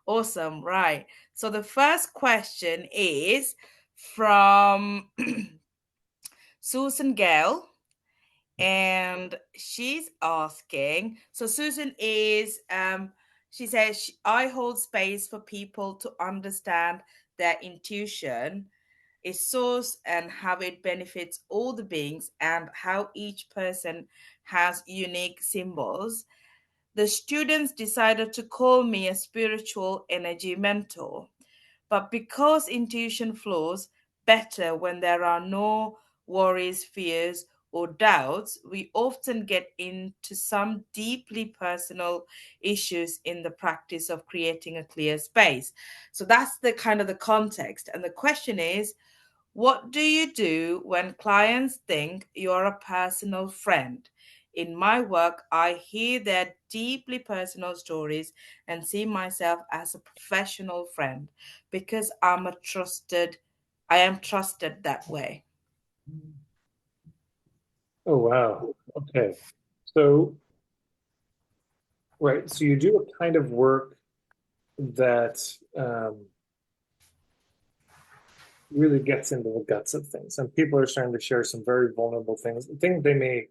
Awesome. Right. So the first question is from Susan Gale. And she's asking, so Susan is, she says, I hold space for people to understand their intuition is source and how it benefits all the beings and how each person has unique symbols. The students decided to call me a spiritual energy mentor. But because intuition flows better when there are no worries, fears, or doubts, we often get into some deeply personal issues in the practice of creating a clear space. So that's the kind of the context. And the question is, what do you do when clients think you're a personal friend? In my work, I hear their deeply personal stories and see myself as a professional friend because I am trusted that way. Oh, wow. Okay. So, right. So you do a kind of work that really gets into the guts of things. And people are starting to share some very vulnerable things they may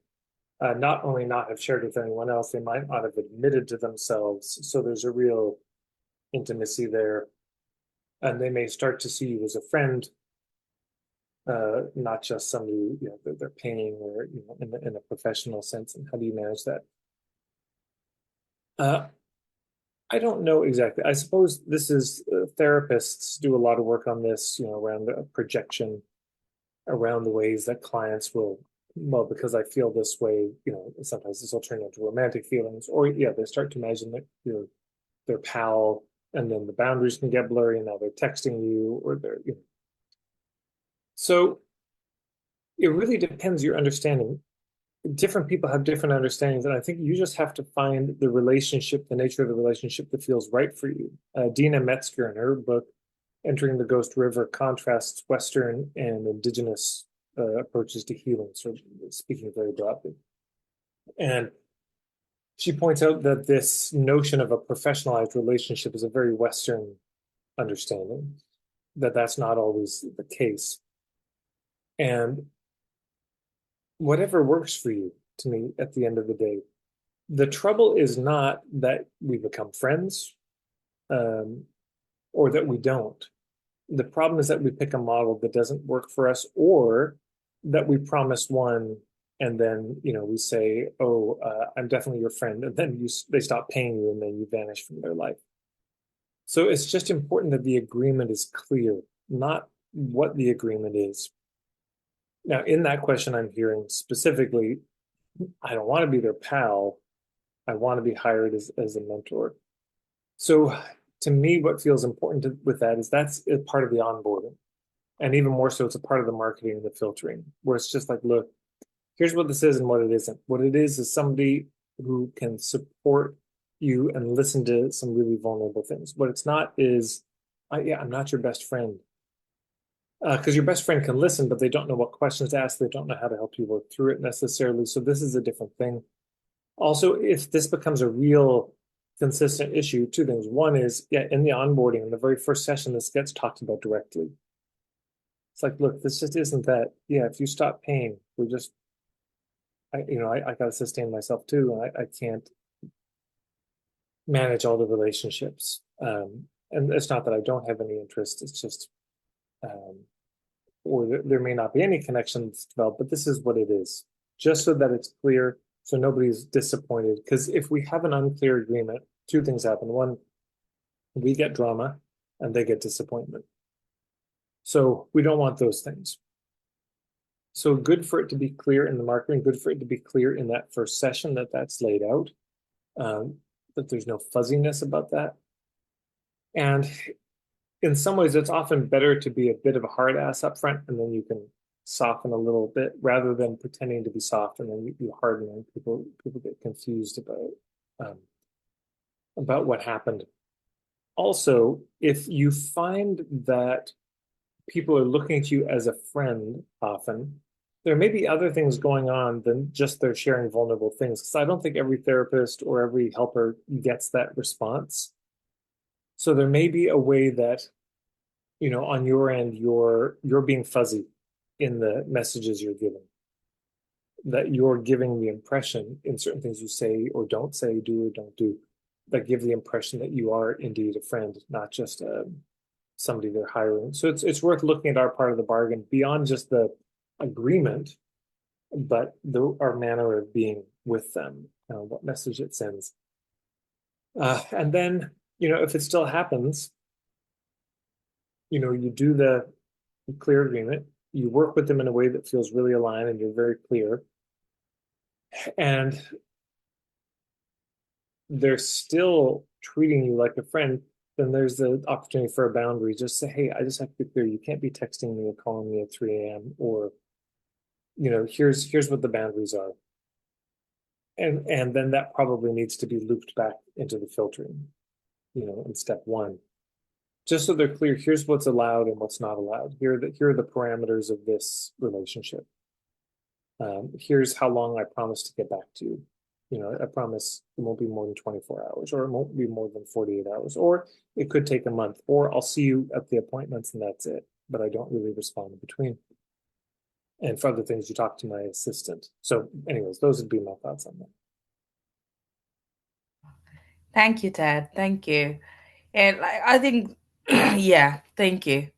not only not have shared with anyone else, they might not have admitted to themselves. So there's a real intimacy there. And they may start to see you as a friend, not just somebody they're paying or in a professional sense. And how do you manage that? Uh, I don't know exactly. I suppose this is therapists do a lot of work on this, around the projection, around the ways that clients will, well, because I feel this way, sometimes this will turn into romantic feelings, or yeah, they start to imagine that you're their pal, and then the boundaries can get blurry, and now they're texting you, or so it really depends your understanding. Different people have different understandings, and I think you just have to find the relationship, the nature of the relationship that feels right for you. Dina Metzger, in her book Entering the Ghost River, contrasts Western and indigenous approaches to healing, so speaking very broadly. And she points out that this notion of a professionalized relationship is a very Western understanding, that that's not always the case. And whatever works for you, to me, at the end of the day, the trouble is not that we become friends, um, or that we don't. The problem is that we pick a model that doesn't work for us, or that we promise one and then we say, oh, I'm definitely your friend, and then they stop paying you and then you vanish from their life. So it's just important that the agreement is clear, not what the agreement is. Now, in that question, I'm hearing specifically, I don't want to be their pal. I want to be hired as a mentor. So to me, what feels important with that is that's a part of the onboarding. And even more so, it's a part of the marketing and the filtering, where it's just like, look, here's what this is and what it isn't. What it is somebody who can support you and listen to some really vulnerable things. What it's not is, yeah, I'm not your best friend. Because your best friend can listen, but they don't know what questions to ask. They don't know how to help you work through it necessarily. So this is a different thing. Also, if this becomes a real consistent issue, two things. One is, yeah, in the onboarding, in the very first session, this gets talked about directly. It's like, look, this just isn't that. Yeah, if you stop paying, we're just, I got to sustain myself too, and I can't manage all the relationships. And it's not that I don't have any interest. It's just, um, or there may not be any connections developed, but this is what it is, just so that it's clear, so nobody's disappointed. Because if we have an unclear agreement, two things happen. One, we get drama, and they get disappointment. So we don't want those things. So good for it to be clear in the marketing, good for it to be clear in that first session that that's laid out, that there's no fuzziness about that. And in some ways, it's often better to be a bit of a hard ass up front, and then you can soften a little bit rather than pretending to be soft and then you harden and people get confused about what happened. Also, if you find that people are looking at you as a friend often, there may be other things going on than just they're sharing vulnerable things. Because I don't think every therapist or every helper gets that response. So there may be a way that, on your end, you're being fuzzy in the messages you're giving, that you're giving the impression in certain things you say or don't say, do or don't do, that give the impression that you are indeed a friend, not just somebody they're hiring. So it's worth looking at our part of the bargain beyond just the agreement, but our manner of being with them, what message it sends. And then, if it still happens, you do the clear agreement, you work with them in a way that feels really aligned and you're very clear, and they're still treating you like a friend, then there's the opportunity for a boundary. Just say, hey, I just have to be clear. You can't be texting me or calling me at 3 a.m. or, here's what the boundaries are. And then that probably needs to be looped back into the filtering, in step one. Just so they're clear, here's what's allowed and what's not allowed. Here are the parameters of this relationship. Here's how long I promise to get back to you. I promise it won't be more than 24 hours, or it won't be more than 48 hours, or it could take a month, or I'll see you at the appointments and that's it. But I don't really respond in between. And for other things, you talk to my assistant. So, anyways, those would be my thoughts on that. Thank you, Ted. Thank you. And I think, yeah, thank you.